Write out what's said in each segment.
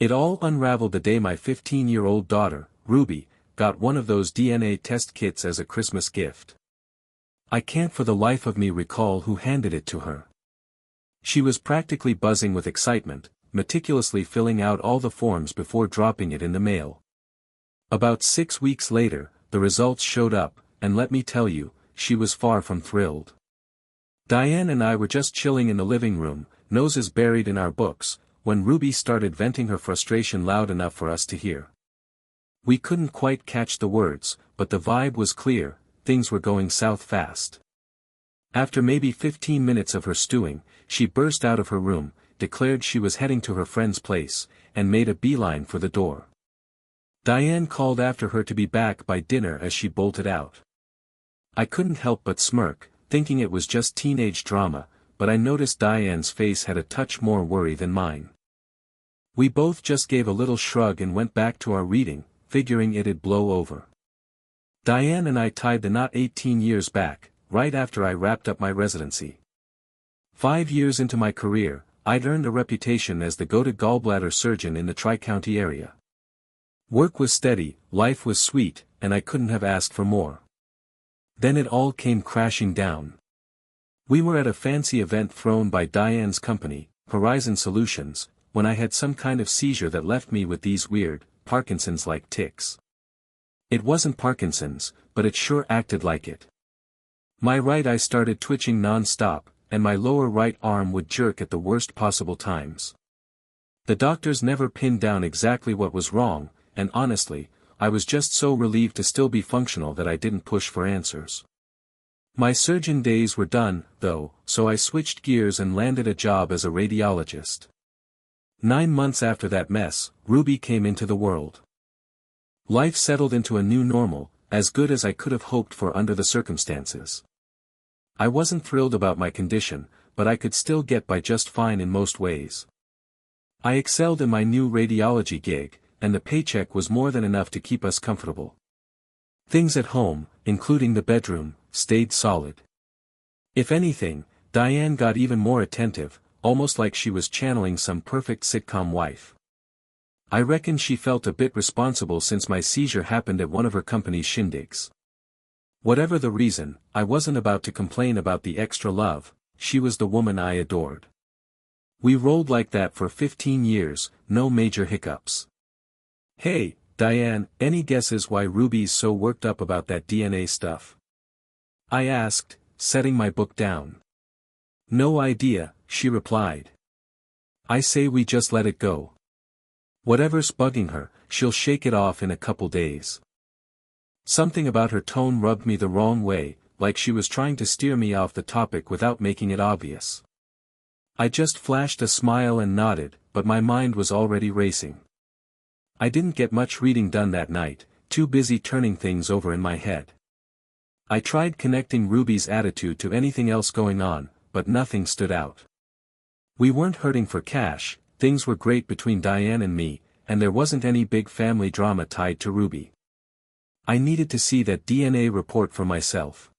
It all unraveled the day my 15-year-old daughter, Ruby, got one of those DNA test kits as a Christmas gift. I can't for the life of me recall who handed it to her. She was practically buzzing with excitement, meticulously filling out all the forms before dropping it in the mail. About 6 weeks later, the results showed up, and let me tell you, she was far from thrilled. Diane and I were just chilling in the living room, noses buried in our books, when Ruby started venting her frustration loud enough for us to hear. We couldn't quite catch the words, but the vibe was clear, things were going south fast. After maybe 15 minutes of her stewing, she burst out of her room, declared she was heading to her friend's place, and made a beeline for the door. Diane called after her to be back by dinner as she bolted out. I couldn't help but smirk, thinking it was just teenage drama, but I noticed Diane's face had a touch more worry than mine. We both just gave a little shrug and went back to our reading, figuring it'd blow over. Diane and I tied the knot 18 years back, right after I wrapped up my residency. 5 years into my career, I'd earned a reputation as the go-to gallbladder surgeon in the Tri-County area. Work was steady, life was sweet, and I couldn't have asked for more. Then it all came crashing down. We were at a fancy event thrown by Diane's company, Horizon Solutions, when I had some kind of seizure that left me with these weird, Parkinson's-like tics. It wasn't Parkinson's, but it sure acted like it. My right eye started twitching non-stop, and my lower right arm would jerk at the worst possible times. The doctors never pinned down exactly what was wrong, and honestly, I was just so relieved to still be functional that I didn't push for answers. My surgeon days were done, though, so I switched gears and landed a job as a radiologist. 9 months after that mess, Ruby came into the world. Life settled into a new normal, as good as I could have hoped for under the circumstances. I wasn't thrilled about my condition, but I could still get by just fine in most ways. I excelled in my new radiology gig, and the paycheck was more than enough to keep us comfortable. Things at home, including the bedroom, stayed solid. If anything, Diane got even more attentive, almost like she was channeling some perfect sitcom wife. I reckon she felt a bit responsible since my seizure happened at one of her company's shindigs. Whatever the reason, I wasn't about to complain about the extra love, she was the woman I adored. We rolled like that for 15 years, no major hiccups. Hey, Diane, any guesses why Ruby's so worked up about that DNA stuff? I asked, setting my book down. No idea, she replied. I say we just let it go. Whatever's bugging her, she'll shake it off in a couple days. Something about her tone rubbed me the wrong way, like she was trying to steer me off the topic without making it obvious. I just flashed a smile and nodded, but my mind was already racing. I didn't get much reading done that night, too busy turning things over in my head. I tried connecting Ruby's attitude to anything else going on, but nothing stood out. We weren't hurting for cash, things were great between Diane and me, and there wasn't any big family drama tied to Ruby. I needed to see that DNA report for myself.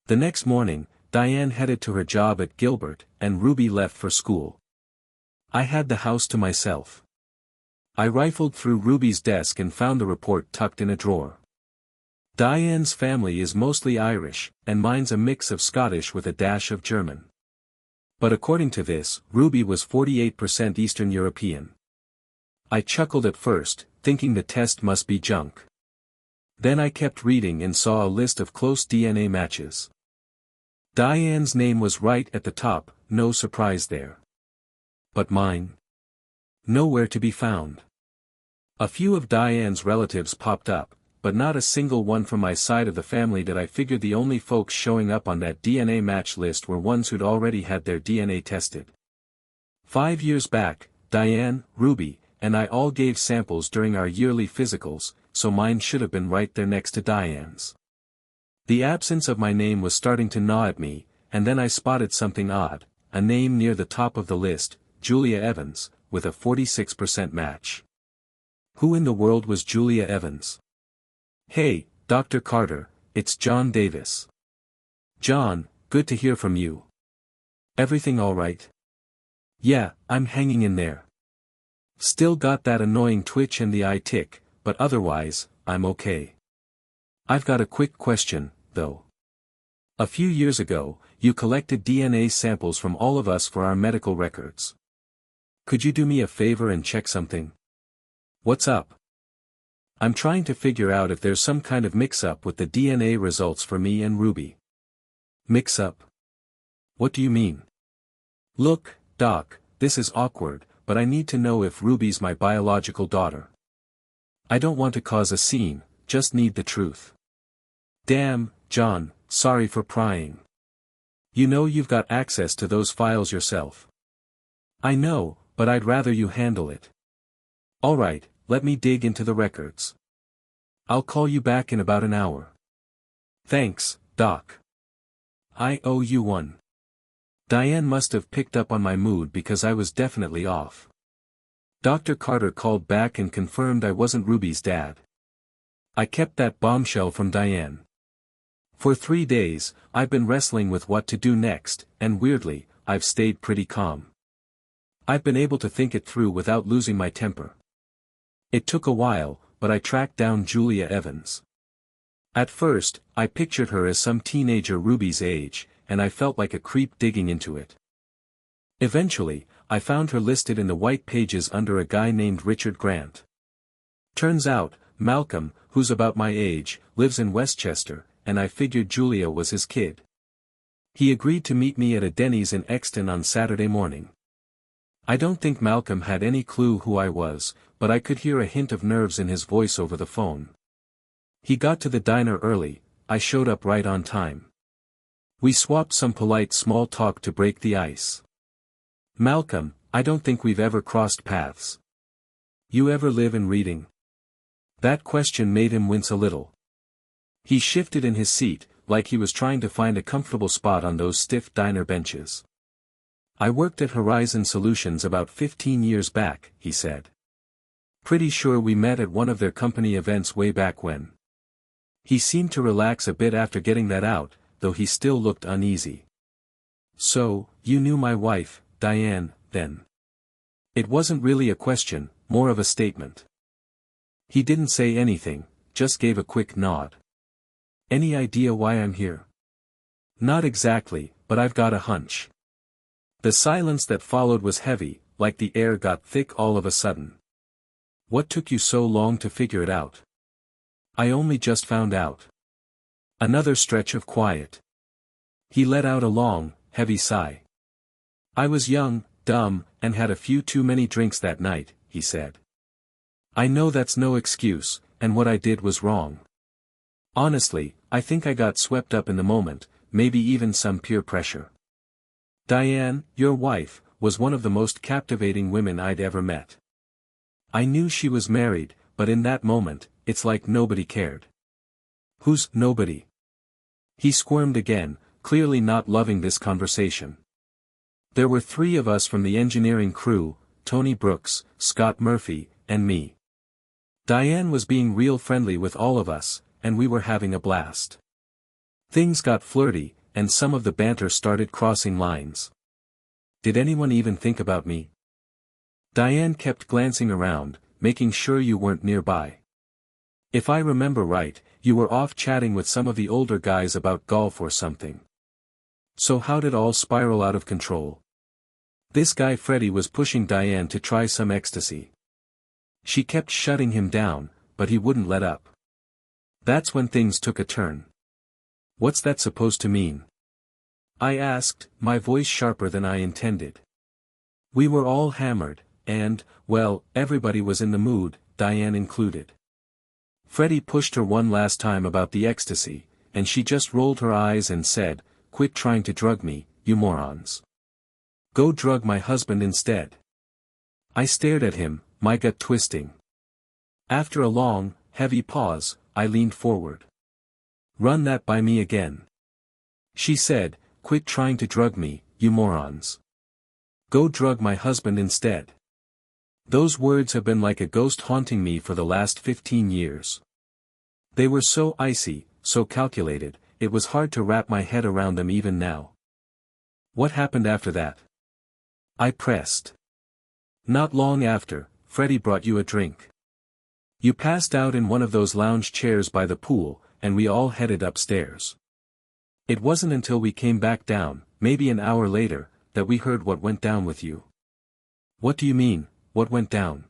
The next morning, Diane headed to her job at Gilbert, and Ruby left for school. I had the house to myself. I rifled through Ruby's desk and found the report tucked in a drawer. Diane's family is mostly Irish, and mine's a mix of Scottish with a dash of German. But according to this, Ruby was 48% Eastern European. I chuckled at first, thinking the test must be junk. Then I kept reading and saw a list of close DNA matches. Diane's name was right at the top, no surprise there. But mine? Nowhere to be found. A few of Diane's relatives popped up, but not a single one from my side of the family that I figured the only folks showing up on that DNA match list were ones who'd already had their DNA tested. 5 years back, Diane, Ruby, and I all gave samples during our yearly physicals, so mine should have been right there next to Diane's. The absence of my name was starting to gnaw at me, and then I spotted something odd, a name near the top of the list, Julia Evans, with a 46% match. Who in the world was Julia Evans? Hey, Dr. Carter, it's John Davis. John, good to hear from you. Everything all right? Yeah, I'm hanging in there. Still got that annoying twitch and the eye tick, but otherwise, I'm okay. I've got a quick question, though. A few years ago, you collected DNA samples from all of us for our medical records. Could you do me a favor and check something? What's up? I'm trying to figure out if there's some kind of mix-up with the DNA results for me and Ruby. Mix-up? What do you mean? Look, Doc, this is awkward, but I need to know if Ruby's my biological daughter. I don't want to cause a scene, just need the truth. Damn, John, sorry for prying. You know you've got access to those files yourself. I know, but I'd rather you handle it. Alright, let me dig into the records. I'll call you back in about an hour. Thanks, Doc. I owe you one. Diane must have picked up on my mood because I was definitely off. Dr. Carter called back and confirmed I wasn't Ruby's dad. I kept that bombshell from Diane. For 3 days, I've been wrestling with what to do next, and weirdly, I've stayed pretty calm. I've been able to think it through without losing my temper. It took a while, but I tracked down Julia Evans. At first, I pictured her as some teenager Ruby's age, and I felt like a creep digging into it. Eventually, I found her listed in the white pages under a guy named Richard Grant. Turns out, Malcolm, who's about my age, lives in Westchester, and I figured Julia was his kid. He agreed to meet me at a Denny's in Exton on Saturday morning. I don't think Malcolm had any clue who I was, but I could hear a hint of nerves in his voice over the phone. He got to the diner early, I showed up right on time. We swapped some polite small talk to break the ice. Malcolm, I don't think we've ever crossed paths. You ever live in Reading? That question made him wince a little. He shifted in his seat, like he was trying to find a comfortable spot on those stiff diner benches. I worked at Horizon Solutions about 15 years back, he said. Pretty sure we met at one of their company events way back when. He seemed to relax a bit after getting that out, though he still looked uneasy. So, you knew my wife, Diane, then? It wasn't really a question, more of a statement. He didn't say anything, just gave a quick nod. Any idea why I'm here? Not exactly, but I've got a hunch. The silence that followed was heavy, like the air got thick all of a sudden. What took you so long to figure it out? I only just found out. Another stretch of quiet. He let out a long, heavy sigh. I was young, dumb, and had a few too many drinks that night, he said. I know that's no excuse, and what I did was wrong. Honestly, I think I got swept up in the moment, maybe even some peer pressure. Diane, your wife, was one of the most captivating women I'd ever met. I knew she was married, but in that moment, it's like nobody cared. Who's nobody? He squirmed again, clearly not loving this conversation. There were 3 of us from the engineering crew, Tony Brooks, Scott Murphy, and me. Diane was being real friendly with all of us, and we were having a blast. Things got flirty, and some of the banter started crossing lines. Did anyone even think about me? Diane kept glancing around, making sure you weren't nearby. If I remember right, you were off chatting with some of the older guys about golf or something. So how did all spiral out of control? This guy Freddie was pushing Diane to try some ecstasy. She kept shutting him down, but he wouldn't let up. That's when things took a turn. What's that supposed to mean? I asked, my voice sharper than I intended. We were all hammered, and, well, everybody was in the mood, Diane included. Freddie pushed her one last time about the ecstasy, and she just rolled her eyes and said, "Quit trying to drug me, you morons. Go drug my husband instead." I stared at him, my gut twisting. After a long, heavy pause, I leaned forward. "Run that by me again." She said, "Quit trying to drug me, you morons. Go drug my husband instead." Those words have been like a ghost haunting me for the last 15 years. They were so icy, so calculated, it was hard to wrap my head around them even now. What happened after that? I pressed. Not long after, Freddie brought you a drink. You passed out in one of those lounge chairs by the pool, and we all headed upstairs. It wasn't until we came back down, maybe an hour later, that we heard what went down with you." "What do you mean, what went down?"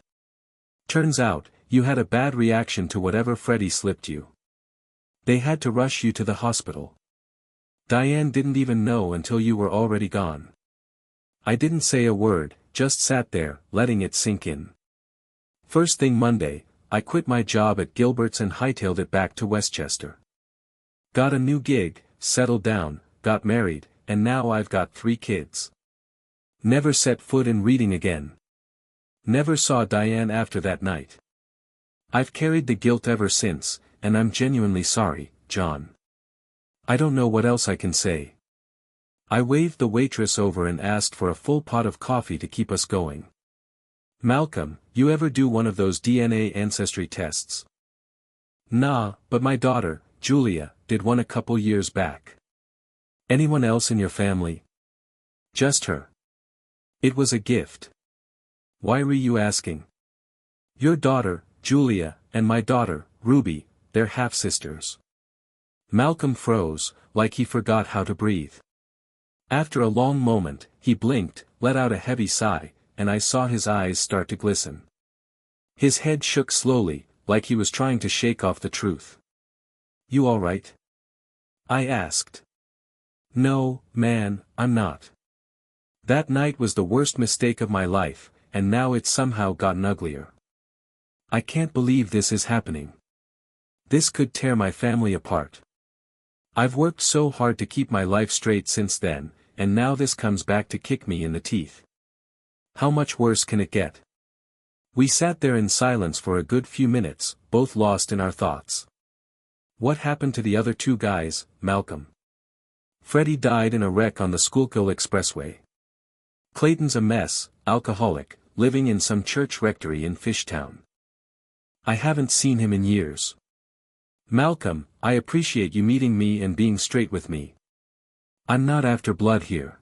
"Turns out, you had a bad reaction to whatever Freddie slipped you. They had to rush you to the hospital. Diane didn't even know until you were already gone. I didn't say a word, just sat there, letting it sink in. First thing Monday, I quit my job at Gilbert's and hightailed it back to Westchester. Got a new gig, settled down, got married, and now I've got 3 kids. Never set foot in Reading again. Never saw Diane after that night. I've carried the guilt ever since, and I'm genuinely sorry, John. I don't know what else I can say." I waved the waitress over and asked for a full pot of coffee to keep us going. "Malcolm, you ever do one of those DNA ancestry tests?" "Nah, but my daughter, Julia, did one a couple years back." "Anyone else in your family?" "Just her. It was a gift." "Why were you asking?" "Your daughter, Julia, and my daughter, Ruby, they're half-sisters." Malcolm froze, like he forgot how to breathe. After a long moment, he blinked, let out a heavy sigh, and I saw his eyes start to glisten. His head shook slowly, like he was trying to shake off the truth. "You all right?" I asked. "No, man, I'm not. That night was the worst mistake of my life, and now it's somehow gotten uglier. I can't believe this is happening. This could tear my family apart. I've worked so hard to keep my life straight since then, and now this comes back to kick me in the teeth. How much worse can it get?" We sat there in silence for a good few minutes, both lost in our thoughts. "What happened to the other 2 guys, Malcolm?" "Freddie died in a wreck on the Schuylkill Expressway. Clayton's a mess, alcoholic, living in some church rectory in Fishtown. I haven't seen him in years. Malcolm, I appreciate you meeting me and being straight with me. I'm not after blood here.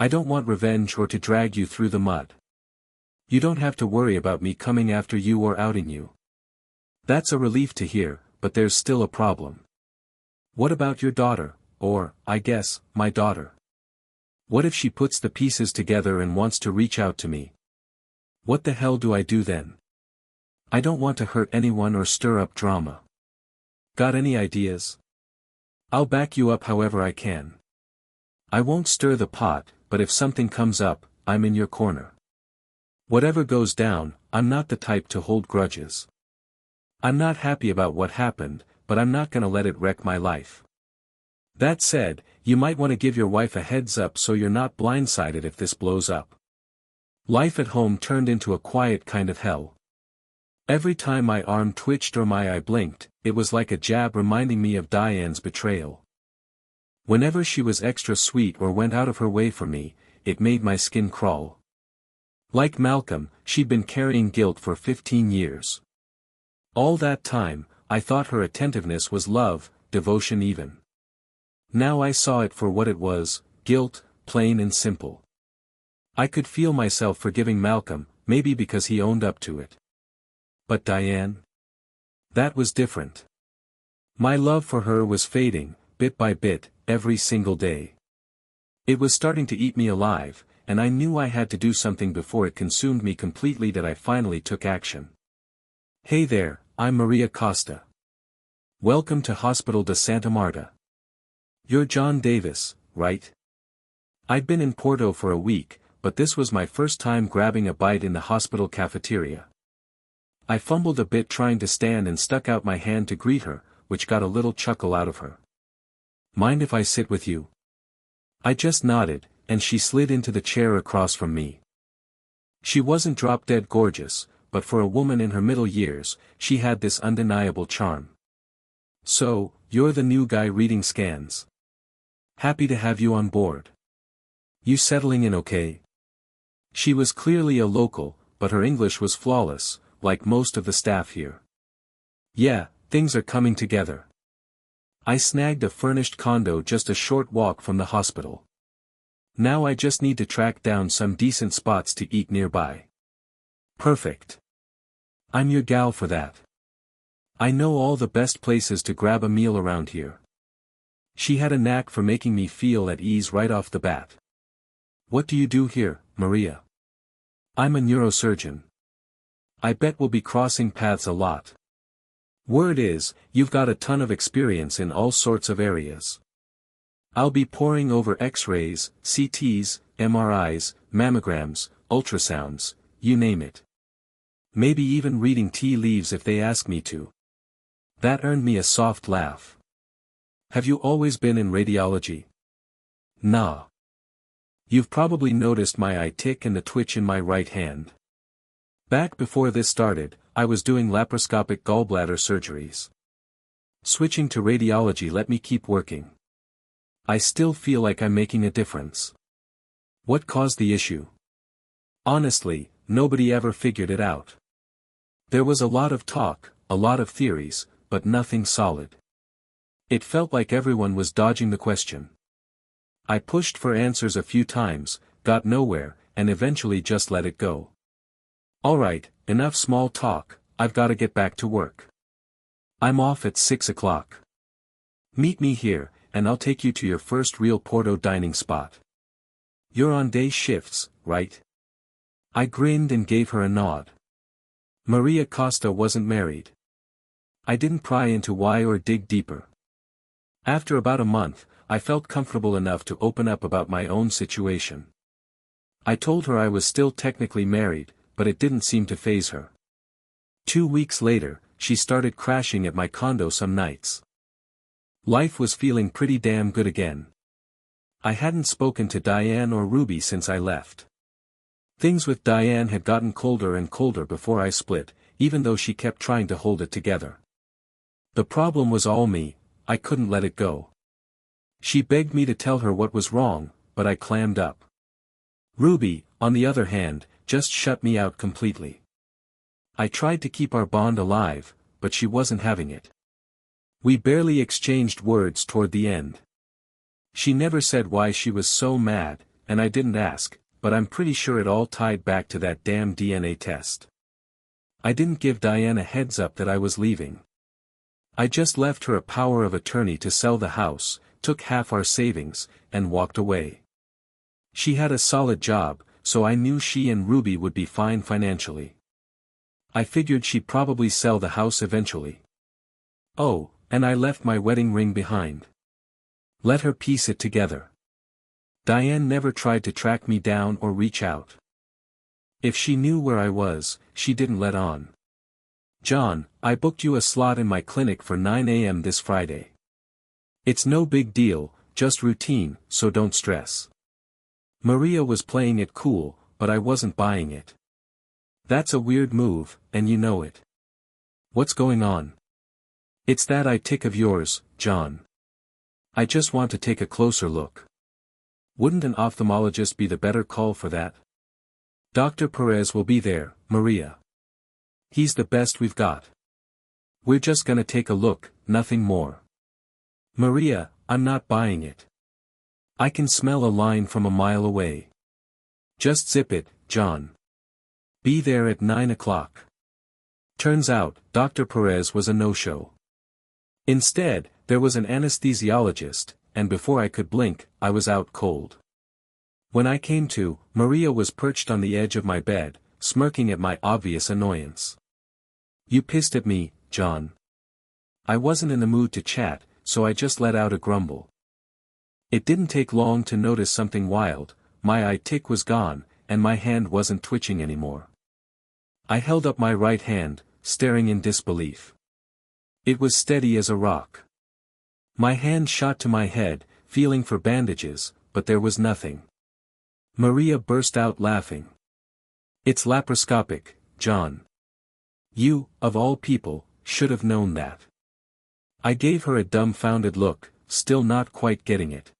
I don't want revenge or to drag you through the mud. You don't have to worry about me coming after you or outing you. That's a relief to hear, but there's still a problem. What about your daughter, or, I guess, my daughter? What if she puts the pieces together and wants to reach out to me? What the hell do I do then? I don't want to hurt anyone or stir up drama. Got any ideas? I'll back you up however I can. I won't stir the pot, but if something comes up, I'm in your corner. Whatever goes down, I'm not the type to hold grudges. I'm not happy about what happened, but I'm not gonna let it wreck my life. That said, you might want to give your wife a heads up so you're not blindsided if this blows up." Life at home turned into a quiet kind of hell. Every time my arm twitched or my eye blinked, it was like a jab reminding me of Diane's betrayal. Whenever she was extra sweet or went out of her way for me, it made my skin crawl. Like Malcolm, she'd been carrying guilt for 15 years. All that time, I thought her attentiveness was love, devotion even. Now I saw it for what it was, guilt, plain and simple. I could feel myself forgiving Malcolm, maybe because he owned up to it. But Diane? That was different. My love for her was fading, bit by bit, every single day. It was starting to eat me alive, and I knew I had to do something before it consumed me completely. That I finally took action. "Hey there, I'm Maria Costa. Welcome to Hospital de Santa Marta. You're John Davis, right?" I'd been in Porto for a week, but this was my first time grabbing a bite in the hospital cafeteria. I fumbled a bit trying to stand and stuck out my hand to greet her, which got a little chuckle out of her. "Mind if I sit with you?" I just nodded, and she slid into the chair across from me. She wasn't drop-dead gorgeous, but for a woman in her middle years, she had this undeniable charm. "So, you're the new guy reading scans. Happy to have you on board. You settling in okay?" She was clearly a local, but her English was flawless, like most of the staff here. "Yeah, things are coming together. I snagged a furnished condo just a short walk from the hospital. Now I just need to track down some decent spots to eat nearby. Perfect. I'm your gal for that. I know all the best places to grab a meal around here. She had a knack for making me feel at ease right off the bat. What do you do here, Maria? I'm a neurosurgeon. I bet we'll be crossing paths a lot. Word is, you've got a ton of experience in all sorts of areas. I'll be poring over X-rays, CTs, MRIs, mammograms, ultrasounds, you name it. Maybe even reading tea leaves if they ask me to. That earned me a soft laugh. Have you always been in radiology? Nah. You've probably noticed my eye tick and the twitch in my right hand. Back before this started, I was doing laparoscopic gallbladder surgeries. Switching to radiology let me keep working. I still feel like I'm making a difference. What caused the issue? Honestly, nobody ever figured it out. There was a lot of talk, a lot of theories, but nothing solid. It felt like everyone was dodging the question. I pushed for answers a few times, got nowhere, and eventually just let it go. Alright, enough small talk, I've gotta get back to work. I'm off at 6 o'clock. Meet me here, and I'll take you to your first real Porto dining spot. You're on day shifts, right? I grinned and gave her a nod. Maria Costa wasn't married. I didn't pry into why or dig deeper. After about a month, I felt comfortable enough to open up about my own situation. I told her I was still technically married, but it didn't seem to faze her. 2 weeks later, she started crashing at my condo some nights. Life was feeling pretty damn good again. I hadn't spoken to Diane or Ruby since I left. Things with Diane had gotten colder and colder before I split, even though she kept trying to hold it together. The problem was all me, I couldn't let it go. She begged me to tell her what was wrong, but I clammed up. Ruby, on the other hand, just shut me out completely. I tried to keep our bond alive, but she wasn't having it. We barely exchanged words toward the end. She never said why she was so mad, and I didn't ask, but I'm pretty sure it all tied back to that damn DNA test. I didn't give Diane a heads up that I was leaving. I just left her a power of attorney to sell the house, took half our savings, and walked away. She had a solid job, so I knew she and Ruby would be fine financially. I figured she'd probably sell the house eventually. Oh, and I left my wedding ring behind. Let her piece it together. Diane never tried to track me down or reach out. If she knew where I was, she didn't let on. John, I booked you a slot in my clinic for 9 a.m. this Friday. It's no big deal, just routine, so don't stress. Maria was playing it cool, but I wasn't buying it. That's a weird move, and you know it. What's going on? It's that eye tick of yours, John. I just want to take a closer look. Wouldn't an ophthalmologist be the better call for that? Dr. Perez will be there, Maria. He's the best we've got. We're just gonna take a look, nothing more. Maria, I'm not buying it. I can smell a line from a mile away. Just zip it, John. Be there at 9 o'clock. Turns out, Dr. Perez was a no-show. Instead, there was an anesthesiologist, and before I could blink, I was out cold. When I came to, Maria was perched on the edge of my bed, smirking at my obvious annoyance. You pissed at me, John. I wasn't in the mood to chat, so I just let out a grumble. It didn't take long to notice something wild, my eye tick was gone, and my hand wasn't twitching anymore. I held up my right hand, staring in disbelief. It was steady as a rock. My hand shot to my head, feeling for bandages, but there was nothing. Maria burst out laughing. It's laparoscopic, John. You, of all people, should have known that. I gave her a dumbfounded look, still not quite getting it.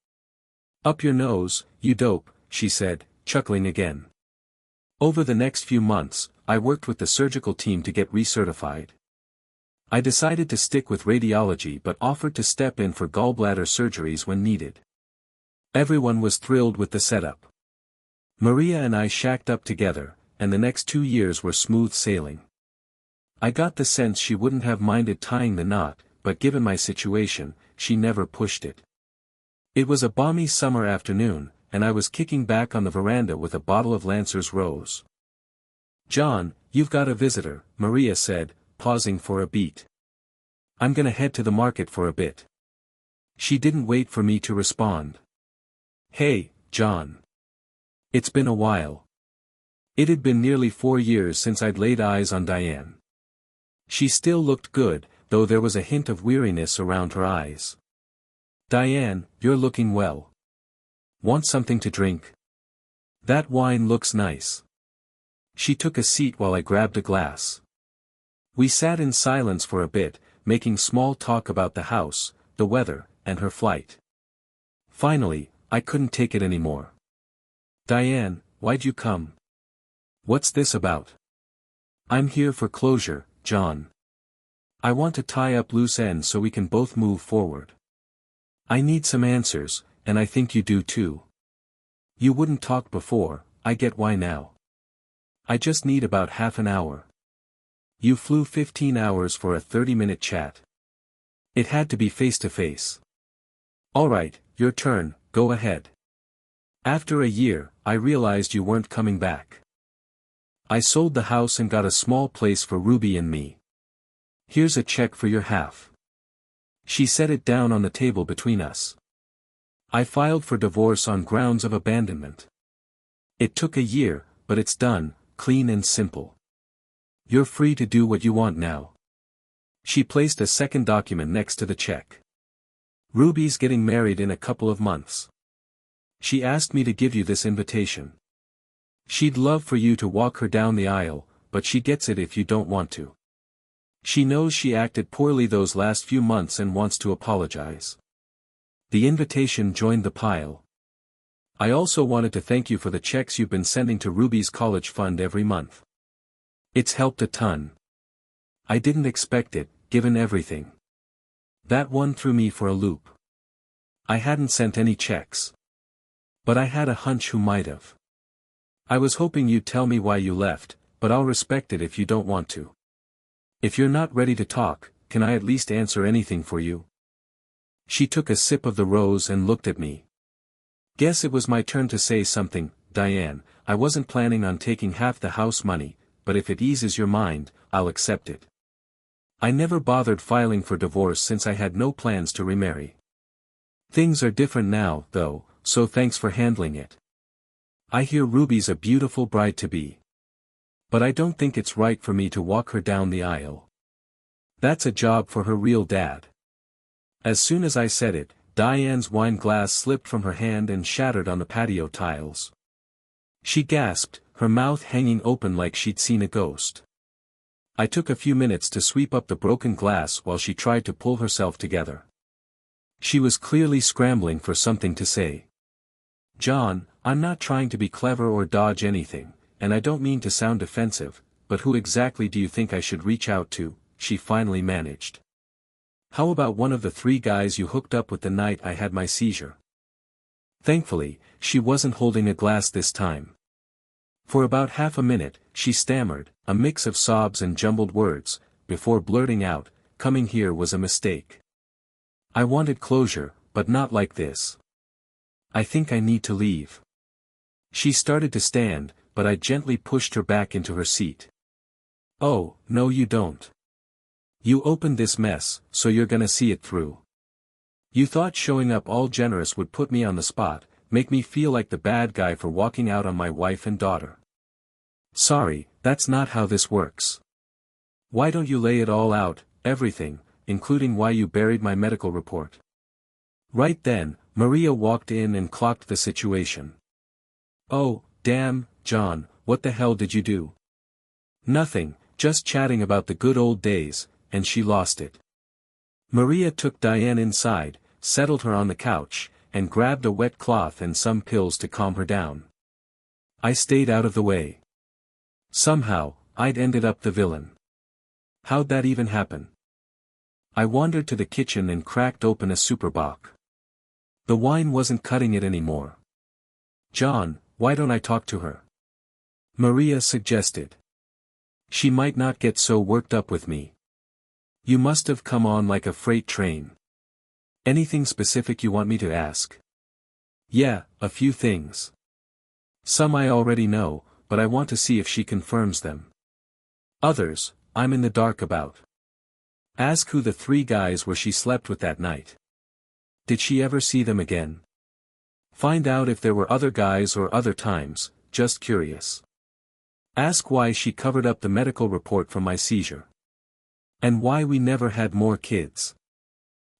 Up your nose, you dope, she said, chuckling again. Over the next few months, I worked with the surgical team to get recertified. I decided to stick with radiology but offered to step in for gallbladder surgeries when needed. Everyone was thrilled with the setup. Maria and I shacked up together, and the next 2 years were smooth sailing. I got the sense she wouldn't have minded tying the knot, but given my situation, she never pushed it. It was a balmy summer afternoon, and I was kicking back on the veranda with a bottle of Lancer's Rose. "John, you've got a visitor," Maria said, pausing for a beat. "I'm gonna head to the market for a bit." She didn't wait for me to respond. "Hey, John. It's been a while." It had been nearly 4 years since I'd laid eyes on Diane. She still looked good, though there was a hint of weariness around her eyes. "Diane, you're looking well. Want something to drink? That wine looks nice." She took a seat while I grabbed a glass. We sat in silence for a bit, making small talk about the house, the weather, and her flight. Finally, I couldn't take it anymore. "Diane, why'd you come? What's this about?" "I'm here for closure, John. I want to tie up loose ends so we can both move forward. I need some answers, and I think you do too. You wouldn't talk before, I get why now. I just need about half an hour. You flew 15 hours for a 30-minute chat. It had to be face to face. Alright, your turn, go ahead. After a year, I realized you weren't coming back. I sold the house and got a small place for Ruby and me. Here's a check for your half." She set it down on the table between us. "I filed for divorce on grounds of abandonment. It took a year, but it's done, clean and simple. You're free to do what you want now." She placed a second document next to the check. "Ruby's getting married in a couple of months. She asked me to give you this invitation. She'd love for you to walk her down the aisle, but she gets it if you don't want to. She knows she acted poorly those last few months and wants to apologize." The invitation joined the pile. "I also wanted to thank you for the checks you've been sending to Ruby's college fund every month. It's helped a ton. I didn't expect it, given everything. That one threw me for a loop. I hadn't sent any checks. But I had a hunch who might have. I was hoping you'd tell me why you left, but I'll respect it if you don't want to. If you're not ready to talk, can I at least answer anything for you?" She took a sip of the rose and looked at me. "Guess it was my turn to say something, Diane. I wasn't planning on taking half the house money, but if it eases your mind, I'll accept it. I never bothered filing for divorce since I had no plans to remarry. Things are different now, though, so thanks for handling it. I hear Ruby's a beautiful bride-to-be. But I don't think it's right for me to walk her down the aisle. That's a job for her real dad." As soon as I said it, Diane's wine glass slipped from her hand and shattered on the patio tiles. She gasped, her mouth hanging open like she'd seen a ghost. I took a few minutes to sweep up the broken glass while she tried to pull herself together. She was clearly scrambling for something to say. "John, I'm not trying to be clever or dodge anything, and I don't mean to sound defensive, but who exactly do you think I should reach out to?" she finally managed. "How about one of the 3 guys you hooked up with the night I had my seizure?" Thankfully, she wasn't holding a glass this time. For about half a minute, she stammered, a mix of sobs and jumbled words, before blurting out, "Coming here was a mistake. I wanted closure, but not like this. I think I need to leave." She started to stand, but I gently pushed her back into her seat. "Oh, no you don't. You opened this mess, so you're gonna see it through. You thought showing up all generous would put me on the spot, make me feel like the bad guy for walking out on my wife and daughter. Sorry, that's not how this works. Why don't you lay it all out, everything, including why you buried my medical report?" Right then, Maria walked in and clocked the situation. "Oh, damn, John, what the hell did you do?" "Nothing, just chatting about the good old days," and she lost it. Maria took Diane inside, settled her on the couch, and grabbed a wet cloth and some pills to calm her down. I stayed out of the way. Somehow, I'd ended up the villain. How'd that even happen? I wandered to the kitchen and cracked open a superbock. The wine wasn't cutting it anymore. "John, why don't I talk to her?" Maria suggested. She might not get so worked up with me. You must have come on like a freight train. Anything specific you want me to ask? Yeah, a few things. Some I already know, but I want to see if she confirms them. Others, I'm in the dark about. Ask who the 3 guys were she slept with that night. Did she ever see them again? Find out if there were other guys or other times, just curious. Ask why she covered up the medical report from my seizure. And why we never had more kids.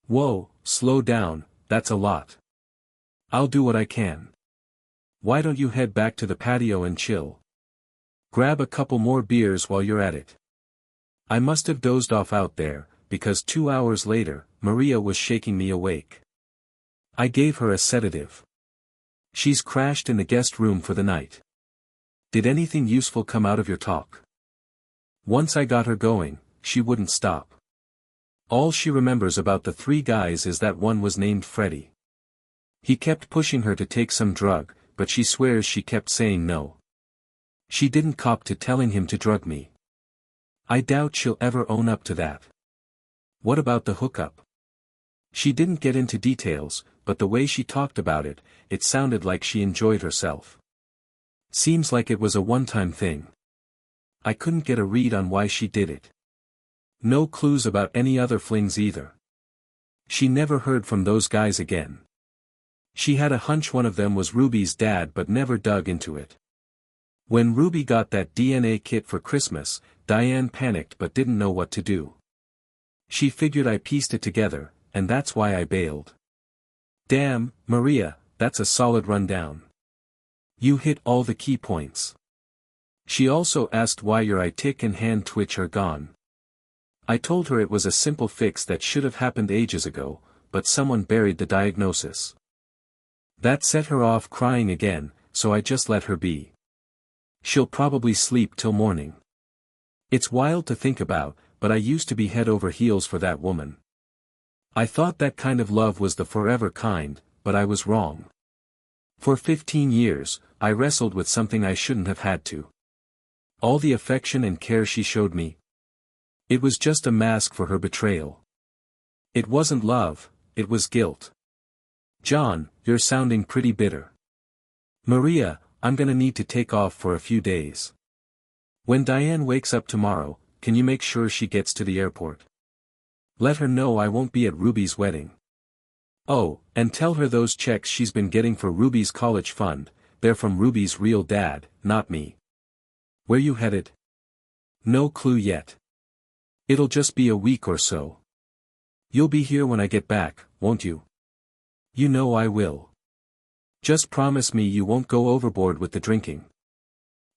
Whoa, slow down, that's a lot. I'll do what I can. Why don't you head back to the patio and chill? Grab a couple more beers while you're at it. I must have dozed off out there, because 2 hours later, Maria was shaking me awake. I gave her a sedative. She's crashed in the guest room for the night. Did anything useful come out of your talk? Once I got her going, she wouldn't stop. All she remembers about the 3 guys is that one was named Freddie. He kept pushing her to take some drug, but she swears she kept saying no. She didn't cop to telling him to drug me. I doubt she'll ever own up to that. What about the hookup? She didn't get into details, but the way she talked about it, it sounded like she enjoyed herself. Seems like it was a one-time thing. I couldn't get a read on why she did it. No clues about any other flings either. She never heard from those guys again. She had a hunch one of them was Ruby's dad but never dug into it. When Ruby got that DNA kit for Christmas, Diane panicked but didn't know what to do. She figured I pieced it together, and that's why I bailed. Damn, Maria, that's a solid rundown. You hit all the key points. She also asked why your eye tick and hand twitch are gone. I told her it was a simple fix that should have happened ages ago, but someone buried the diagnosis. That set her off crying again, so I just let her be. She'll probably sleep till morning. It's wild to think about, but I used to be head over heels for that woman. I thought that kind of love was the forever kind, but I was wrong. For 15 years, I wrestled with something I shouldn't have had to. All the affection and care she showed me. It was just a mask for her betrayal. It wasn't love, it was guilt. John, you're sounding pretty bitter. Maria, I'm gonna need to take off for a few days. When Diane wakes up tomorrow, can you make sure she gets to the airport? Let her know I won't be at Ruby's wedding. Oh, and tell her those checks she's been getting for Ruby's college fund, they're from Ruby's real dad, not me. Where you headed? No clue yet. It'll just be a week or so. You'll be here when I get back, won't you? You know I will. Just promise me you won't go overboard with the drinking.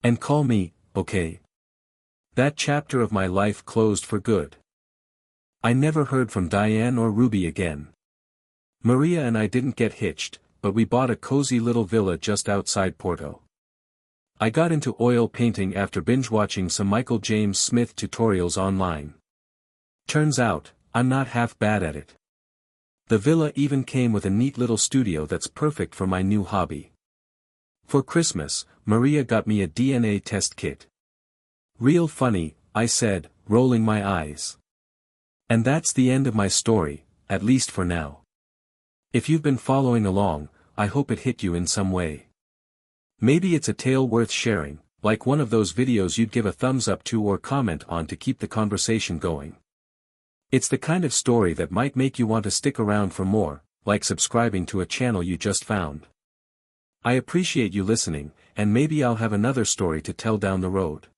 And call me, okay? That chapter of my life closed for good. I never heard from Diane or Ruby again. Maria and I didn't get hitched, but we bought a cozy little villa just outside Porto. I got into oil painting after binge-watching some Michael James Smith tutorials online. Turns out, I'm not half bad at it. The villa even came with a neat little studio that's perfect for my new hobby. For Christmas, Maria got me a DNA test kit. Real funny, I said, rolling my eyes. And that's the end of my story, at least for now. If you've been following along, I hope it hit you in some way. Maybe it's a tale worth sharing, like one of those videos you'd give a thumbs up to or comment on to keep the conversation going. It's the kind of story that might make you want to stick around for more, like subscribing to a channel you just found. I appreciate you listening, and maybe I'll have another story to tell down the road.